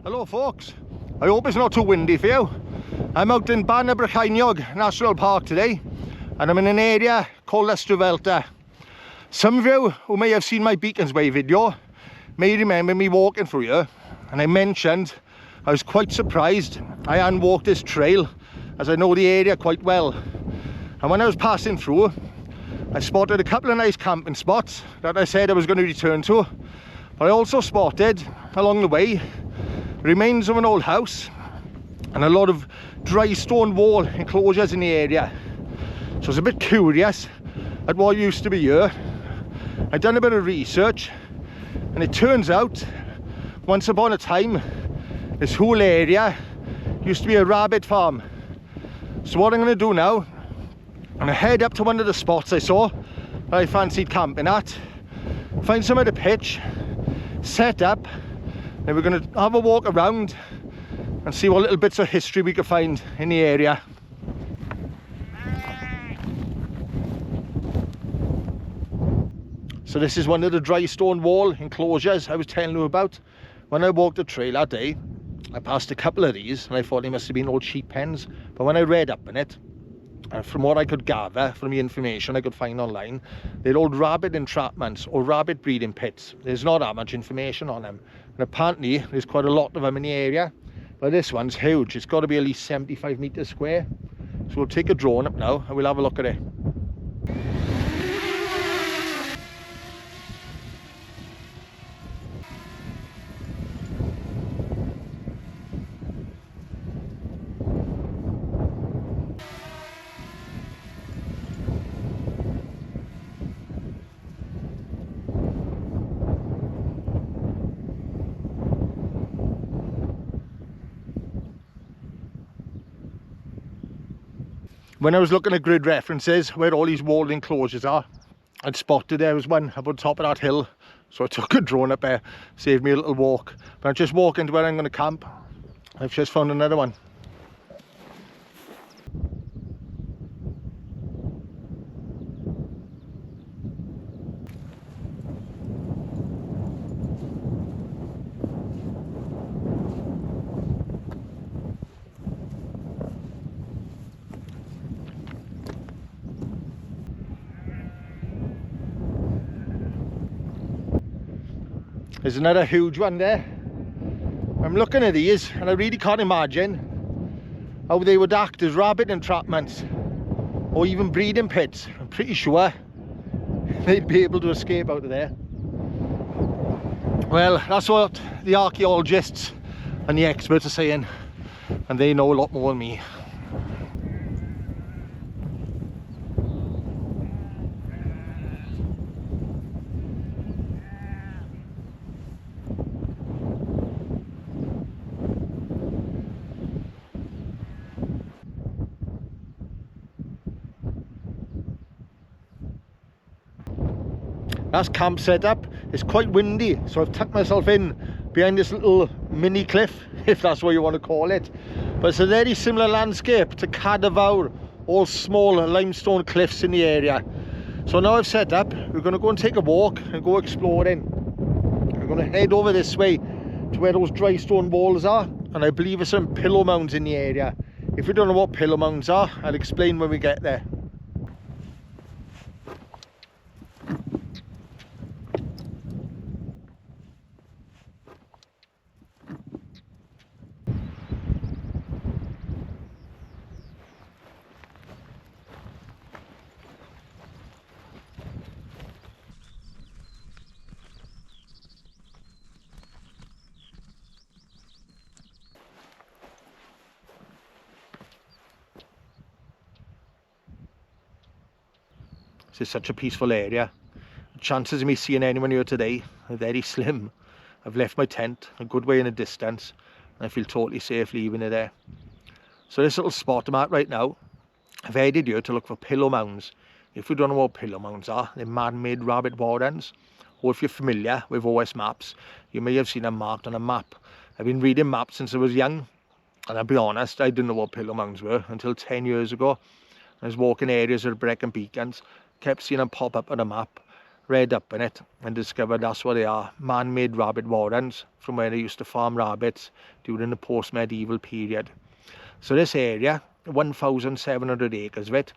Hello folks, I hope it's not too windy for you. I'm out in Brycheiniog National Park today and I'm in an area called Ystrfelder. Some of you who may have seen my Beacons Way video may remember me walking through here, and I mentioned I was quite surprised I hadn't walked this trail as I know the area quite well. And when I was passing through, I spotted a couple of nice camping spots that I said I was going to return to, but I also spotted along the way remains of an old house and a lot of dry stone wall enclosures in the area. So I was a bit curious at what used to be here. I'd done a bit of research and it turns out once upon a time this whole area used to be a rabbit farm. So what I'm going to do now, I'm going to head up to one of the spots I saw that I fancied camping at, find somewhere to pitch, set up. Then we're going to have a walk around and see what little bits of history we can find in the area. So this is one of the dry stone wall enclosures I was telling you about. When I walked the trail that day, I passed a couple of these and I thought they must have been old sheep pens. But when I read up on it, and from what I could gather from the information I could find online, they're old rabbit entrapments or rabbit breeding pits. There's not that much information on them. And apparently there's quite a lot of them in the area. But this one's huge. It's got to be at least 75 meters square. So we'll take a drone up now and we'll have a look at it. When I was looking at grid references where all these walled enclosures are, I'd spotted there was one up on top of that hill, so I took a drone up there, saved me a little walk. But I'm just walking to where I'm going to camp. I've just found another one. There's another huge one there. I'm looking at these and I really can't imagine how they would act as rabbit entrapments or even breeding pits. I'm pretty sure they'd be able to escape out of there. Well, that's what the archaeologists and the experts are saying, and they know a lot more than me. That's camp set up. It's quite windy, so I've tucked myself in behind this little mini cliff, if that's what you want to call it. But it's a very similar landscape to Cottage, all small limestone cliffs in the area. So now I've set up, we're going to go and take a walk and go exploring. We're going to head over this way to where those dry stone walls are, and I believe there's some pillow mounds in the area. If you don't know what pillow mounds are, I'll explain when we get there. This is such a peaceful area. The chances of me seeing anyone here today are very slim. I've left my tent a good way in the distance and I feel totally safe leaving it there. So this little spot I'm at right now, I've headed here to look for pillow mounds. If you don't know what pillow mounds are, they're man-made rabbit wardens. Or if you're familiar with OS maps, you may have seen them marked on a map. I've been reading maps since I was young, and I'll be honest, I didn't know what pillow mounds were until 10 years ago. I was walking areas of Brecon Beacons, kept seeing them pop up on a map, read up on it and discovered that's what they are, man-made rabbit warrens from where they used to farm rabbits during the post-medieval period. So this area, 1,700 acres of it,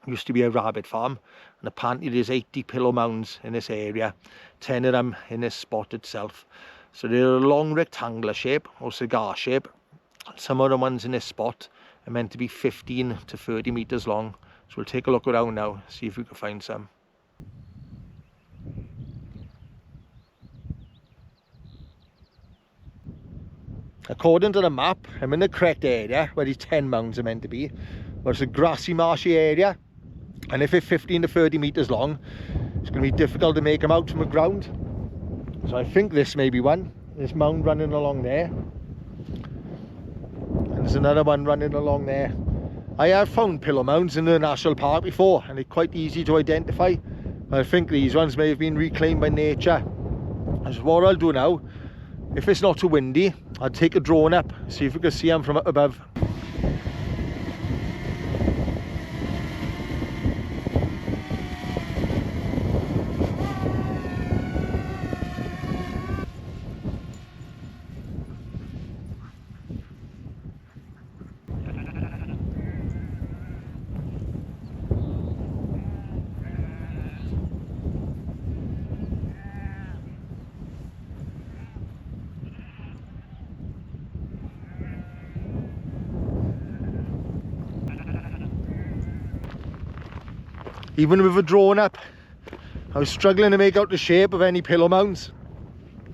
used to be a rabbit farm, and apparently there's 80 pillow mounds in this area, 10 of them in this spot itself. So they're a long rectangular shape or cigar shape. Some of the ones in this spot are meant to be 15 to 30 meters long. So we'll take a look around now, see if we can find some. According to the map, I'm in the correct area where these 10 mounds are meant to be. But it's a grassy, marshy area, and if it's 15 to 30 meters long, it's going to be difficult to make them out from the ground. So I think this may be one. This mound running along there, and there's another one running along there. I have found pillow mounds in the national park before, and they're quite easy to identify. I think these ones may have been reclaimed by nature. So what I'll do now, if it's not too windy, I'll take a drone up, see if we can see them from up above. Even with a drone up, I was struggling to make out the shape of any pillow mounds.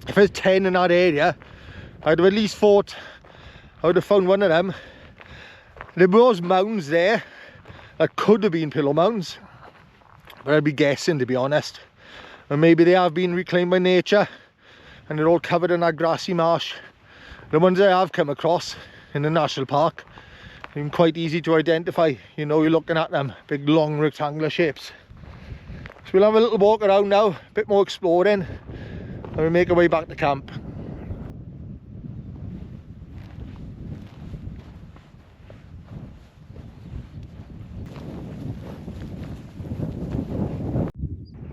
If there's 10 in that area, I'd have at least thought I would have found one of them. There was mounds there that could have been pillow mounds, but I'd be guessing, to be honest. And maybe they have been reclaimed by nature and they're all covered in that grassy marsh. The ones I have come across in the national park, they're quite easy to identify. You know, you're looking at them, big long rectangular shapes. So we'll have a little walk around now, a bit more exploring, and we'll make our way back to camp.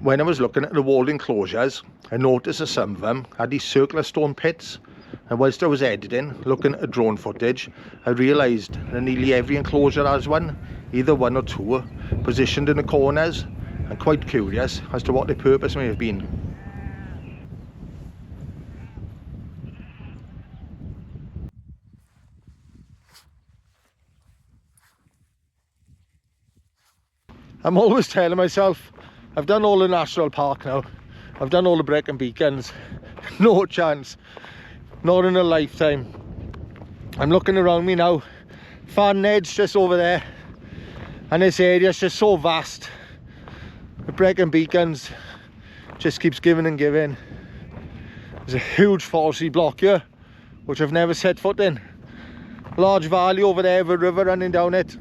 When I was looking at the walled enclosures, I noticed that some of them had these circular stone pits. And whilst I was editing, looking at drone footage, I realised that nearly every enclosure has one, either one or two, positioned in the corners. I'm quite curious as to what their purpose may have been. I'm always telling myself, I've done all the national park now, I've done all the Brecon beacons, no chance. Not in a lifetime. I'm looking around me now. Fan Edge just over there, and this area is just so vast. The Brecon beacons just keeps giving and giving. There's a huge forestry block here, which I've never set foot in. Large valley over there with a river running down it.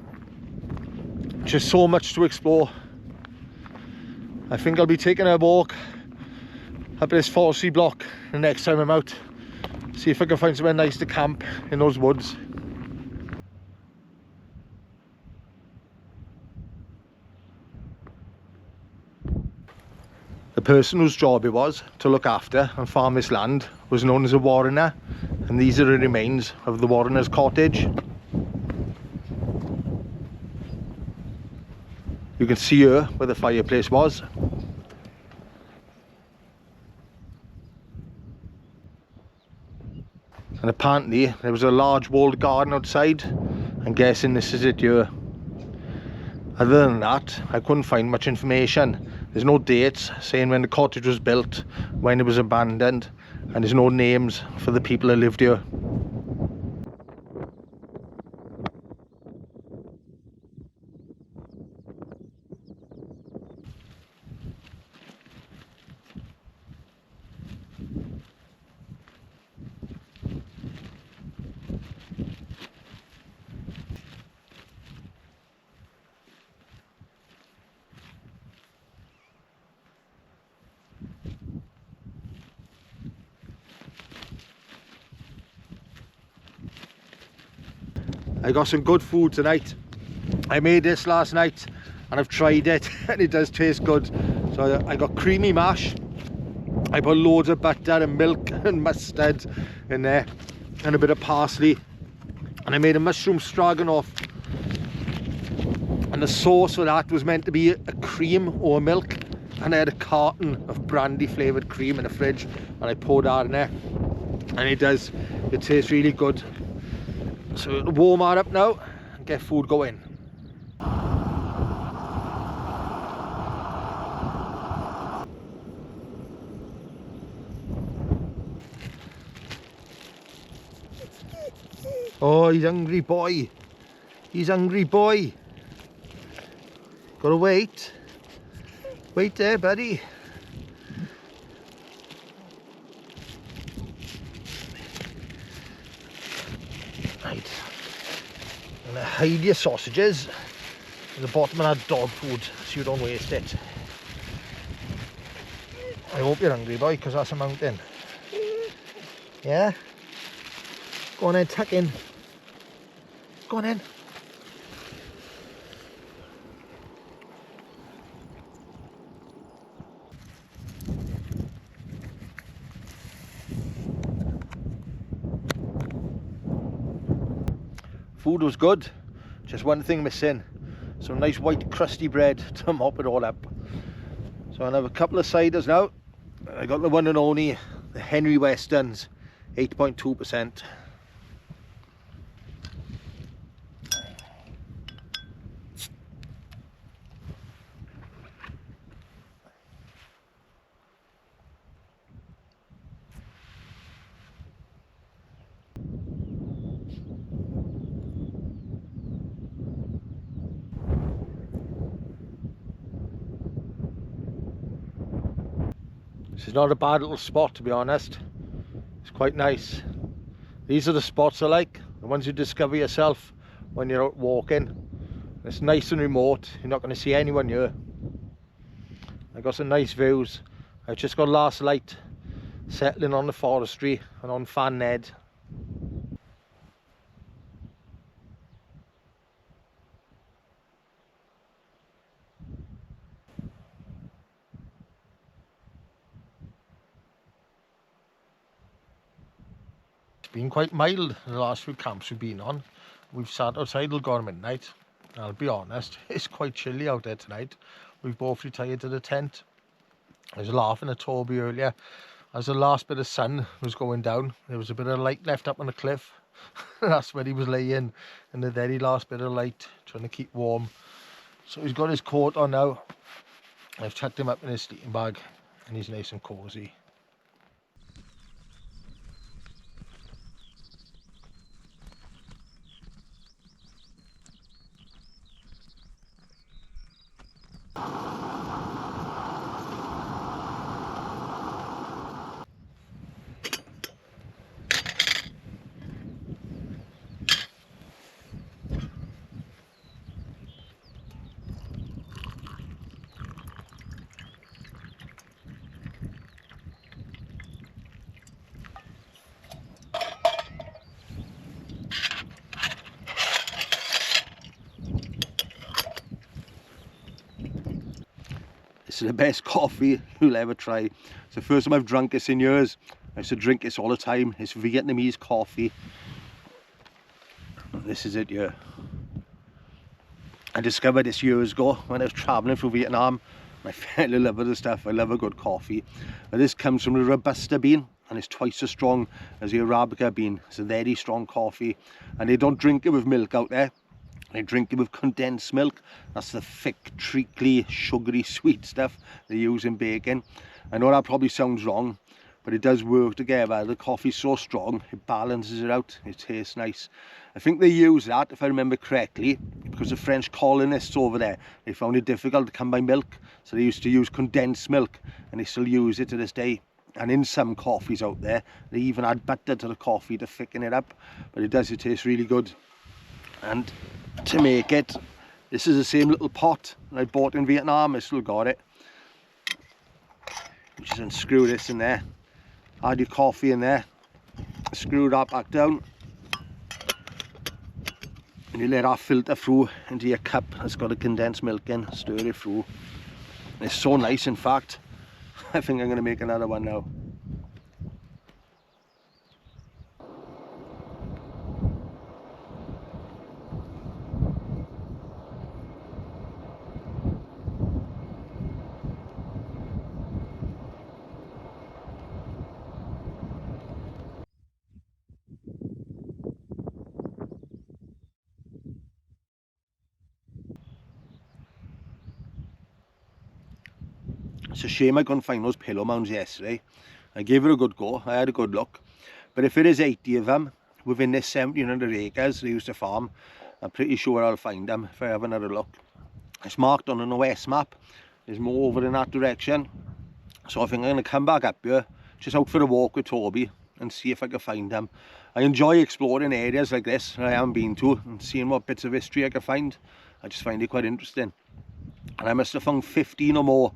Just so much to explore. I think I'll be taking a walk up this forestry block the next time I'm out. See if I can find somewhere nice to camp in those woods. The person whose job it was to look after and farm this land was known as a warrener, and these are the remains of the warrener's cottage. You can see here where the fireplace was. And apparently there was a large walled garden outside. I'm guessing this is it here. Other than that, I couldn't find much information. There's no dates saying when the cottage was built, when it was abandoned, and there's no names for the people that lived here. I got some good food tonight. I made this last night and I've tried it and it does taste good. So So I got creamy mash. I put loads of butter and milk and mustard in there, and a bit of parsley, and I made a mushroom stroganoff. And the sauce for that was meant to be a cream or milk, and I had a carton of brandy flavoured cream in the fridge, and I poured that in there, and it tastes really good. So it'll warm that up now and get food going. Oh, he's hungry boy. He's hungry boy. Gotta wait. Wait there, buddy. Right. I'm gonna hide your sausages in the bottom of that dog food so you don't waste it. I hope you're hungry, boy, because that's a mountain. Yeah? Go on then, tuck in. Go on then. Food was good, just one thing missing. Some nice white crusty bread to mop it all up. So I'll have a couple of ciders now. I got the one and only, the Henry Weston's, 8.2%. This is not a bad little spot, to be honest. It's quite nice. These are the spots I like, the ones you discover yourself when you're out walking. It's nice and remote, you're not going to see anyone here. I got some nice views. I've just got last light settling on the forestry and on Fan Ned. It's been quite mild the last few camps we've been on. We've sat outside till gone midnight. I'll be honest, it's quite chilly out there tonight. We've both retired to the tent. I was laughing at Toby earlier. As the last bit of sun was going down, there was a bit of light left up on the cliff. That's where he was laying, in the very last bit of light, trying to keep warm. So he's got his coat on now. I've tucked him up in his sleeping bag, and he's nice and cosy. This is the best coffee you'll ever try. It's the first time I've drunk this in years. I used to drink this all the time. It's Vietnamese coffee. This is it here. I discovered this years ago when I was travelling through Vietnam. I fell in love with the stuff. I love a good coffee. But this comes from the Robusta bean, and it's twice as strong as the Arabica bean. It's a very strong coffee, and they don't drink it with milk out there. They drink it with condensed milk. That's the thick, treacly, sugary, sweet stuff they use in baking. I know that probably sounds wrong, but it does work together. The coffee's so strong, it balances it out. It tastes nice. I think they use that, if I remember correctly, because the French colonists over there, they found it difficult to come by milk. So they used to use condensed milk, and they still use it to this day. And in some coffees out there, they even add butter to the coffee to thicken it up. But it taste really good. And to make it, this is the same little pot that I bought in Vietnam. I still got it. You just unscrew this in there, add your coffee in there, screw that back down, and you let that filter through into your cup that's got a condensed milk in. Stir it through. It's so nice, in fact. I think I'm going to make another one now. It's a shame I couldn't find those pillow mounds yesterday. I gave it a good go, I had a good look. But if it is 80 of them within this 1700 acres they used to farm, I'm pretty sure I'll find them if I have another look. It's marked on an OS map. There's more over in that direction. So I think I'm going to come back up here, just out for a walk with Toby and see if I can find them. I enjoy exploring areas like this that I haven't been to and seeing what bits of history I can find. I just find it quite interesting. And I must have found 15 or more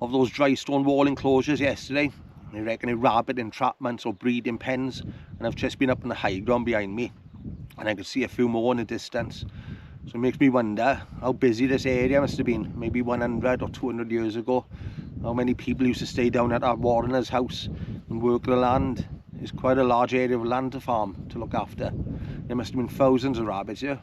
of those dry stone wall enclosures yesterday. I reckon they're rabbit entrapments or breeding pens, and I've just been up in the high ground behind me and I can see a few more in the distance. So it makes me wonder how busy this area must have been maybe 100 or 200 years ago. How many people used to stay down at that warrener's house and work the land. It's quite a large area of land to farm, to look after. There must have been thousands of rabbits here.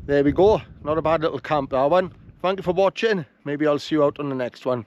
There we go, not a bad little camp that one. Thank you for watching, maybe I'll see you out on the next one.